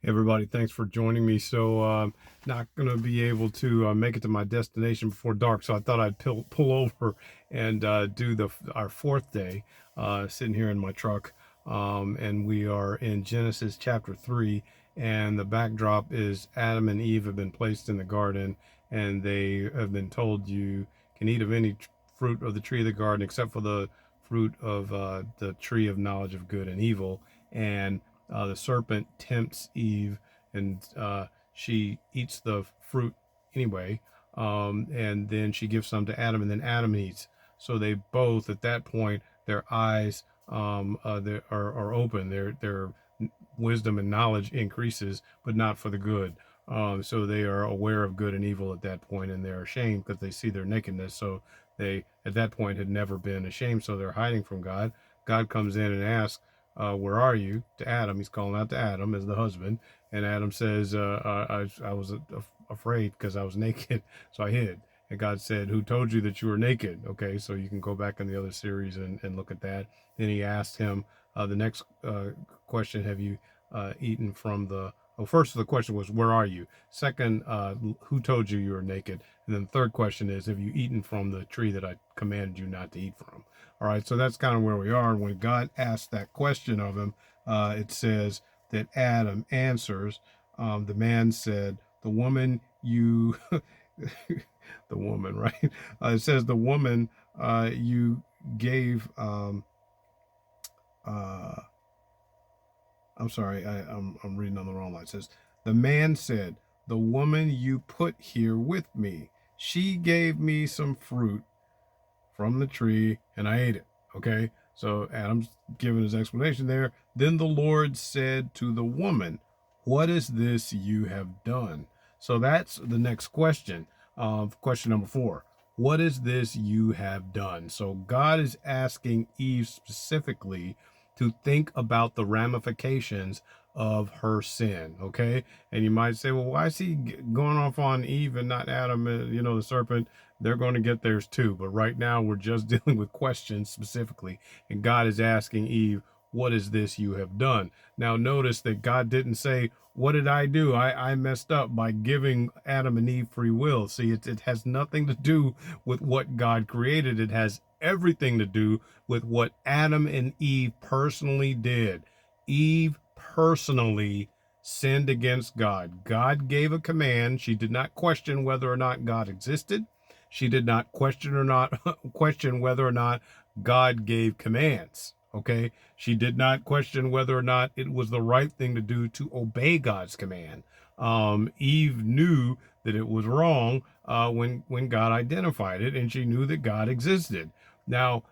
Everybody, thanks for joining me. So, not going to be able to make it to my destination before dark, so I thought I'd pull over and do our fourth day, sitting here in my truck. And we are in Genesis chapter 3, and the backdrop is Adam and Eve have been placed in the garden, and they have been told you can eat of any fruit of the tree of the garden except for the fruit of the tree of knowledge of good and evil. And the serpent tempts Eve, and she eats the fruit anyway. And then she gives some to Adam, and then Adam eats. So they both, at that point, their eyes are open. Their wisdom and knowledge increases, but not for the good. So they are aware of good and evil at that point, and they're ashamed because they see their nakedness. So they, at that point, had never been ashamed. So they're hiding from God. God comes in and asks, where are you? To Adam. He's calling out to Adam as the husband. And Adam says, I was afraid because I was naked, so I hid. And God said, who told you that you were naked? Okay, so you can go back in the other series and look at that. Then he asked him the next question, have you eaten from the... Well, first the question was, where are you? Second, who told you you were naked? And then the third question is, have you eaten from the tree that I commanded you not to eat from? All right, so that's kind of where we are. And when God asked that question of him, it says that Adam answers. The man said, the woman you, the woman, right? It says the woman you gave, I'm sorry, I'm reading on the wrong line. It says, the man said, the woman you put here with me, she gave me some fruit from the tree and I ate it. Okay, so Adam's giving his explanation there. Then the Lord said to the woman, what is this you have done? So that's the next question. Question number 4. What is this you have done? So God is asking Eve specifically to think about the ramifications of her sin. Okay, and you might say, well, why is he going off on Eve and not Adam? The serpent, they're going to get theirs too, but right now we're just dealing with questions specifically, and God is asking Eve, what is this you have done? Now notice that God didn't say, what did I do? I messed up by giving Adam and Eve free will. See, it has nothing to do with what God created. It has everything to do with what Adam and Eve personally did. Eve personally sinned against God. God gave a command. She did not question whether or not God existed. She did not question whether or not God gave commands. Okay, she did not question whether or not it was the right thing to do to obey God's command. Eve knew that it was wrong when God identified it, and she knew that God existed. Now,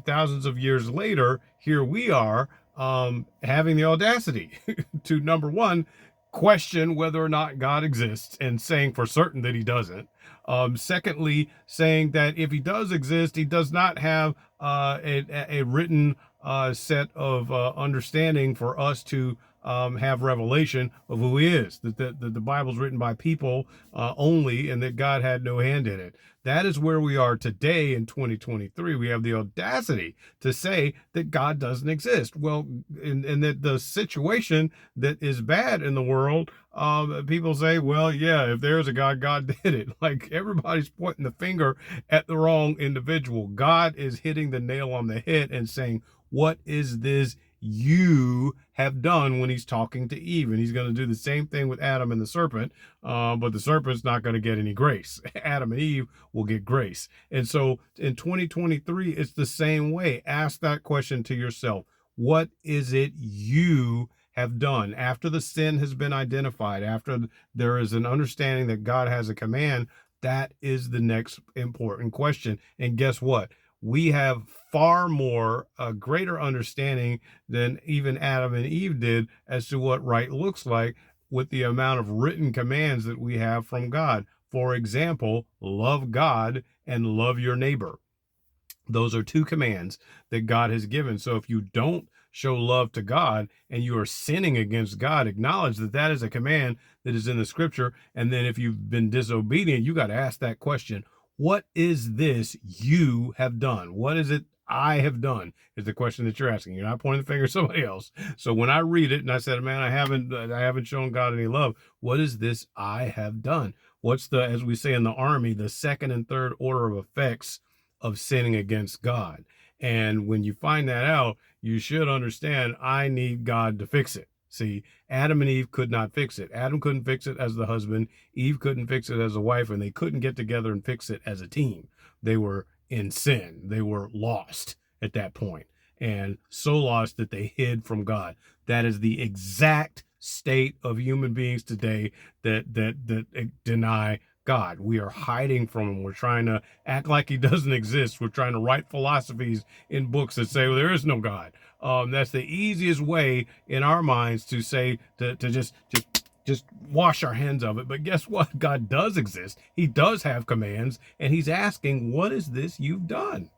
thousands of years later, here we are having the audacity to, number one, question whether or not God exists and saying for certain that he doesn't. Secondly, saying that if he does exist, he does not have a written set of understanding for us to have revelation of who he is, that the Bible's written by people only, and that God had no hand in it. That is where we are today in 2023. We have the audacity to say that God doesn't exist. Well, and that the situation that is bad in the world, people say, well, yeah, if there's a God, God did it. Like, everybody's pointing the finger at the wrong individual. God is hitting the nail on the head and saying, what is this you have done, when he's talking to Eve? And he's going to do the same thing with Adam and the serpent, but the serpent's not going to get any grace. Adam and Eve will get grace. And so in 2023, it's the same way. Ask that question to yourself. What is it you have done? After the sin has been identified, after there is an understanding that God has a command, that is the next important question. And guess what? We have far more, a greater understanding than even Adam and Eve did as to what right looks like, with the amount of written commands that we have from God. For example, love God and love your neighbor. Those are two commands that God has given. So if you don't show love to God and you are sinning against God, acknowledge that that is a command that is in the scripture. And then if you've been disobedient, you got to ask that question. What is this you have done? What is it I have done is the question that you're asking. You're not pointing the finger at somebody else. So when I read it and I said, man, I haven't shown God any love. What is this I have done? What's the, as we say in the Army, the second and third order of effects of sinning against God? And when you find that out, you should understand I need God to fix it. See, Adam and Eve could not fix it. Adam couldn't fix it as the husband. Eve couldn't fix it as a wife, and they couldn't get together and fix it as a team. They were in sin. They were lost at that point, and so lost that they hid from God. That is the exact state of human beings today that deny God. We are hiding from him. We're trying to act like he doesn't exist. We're trying to write philosophies in books that say, well, there is no God. That's the easiest way in our minds to say, to just wash our hands of it. But guess what? God does exist. He does have commands, and he's asking, what is this you've done?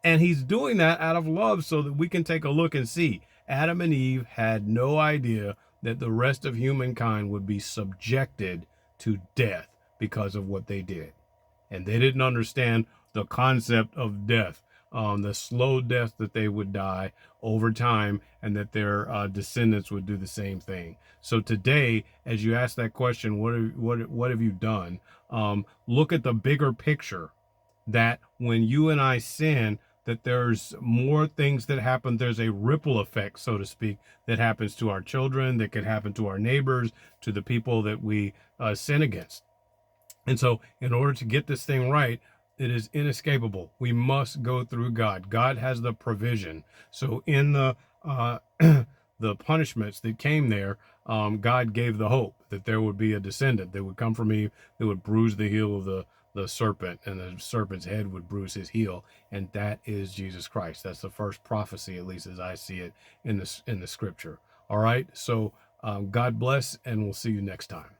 And he's doing that out of love so that we can take a look and see. Adam and Eve had no idea that the rest of humankind would be subjected to death because of what they did. And they didn't understand the concept of death, the slow death that they would die over time, and that their descendants would do the same thing. So today, as you ask that question, what have you done? Look at the bigger picture, that when you and I sin, that there's more things that happen. There's a ripple effect, so to speak, that happens to our children, that could happen to our neighbors, to the people that we sin against. And so in order to get this thing right, it is inescapable. We must go through God. God has the provision. So in the the punishments that came there, God gave the hope that there would be a descendant that would come from Eve that would bruise the heel of the serpent, and the serpent's head would bruise his heel, and that is Jesus Christ. That's the first prophecy, at least as I see it in the scripture. All right, so God bless, and we'll see you next time.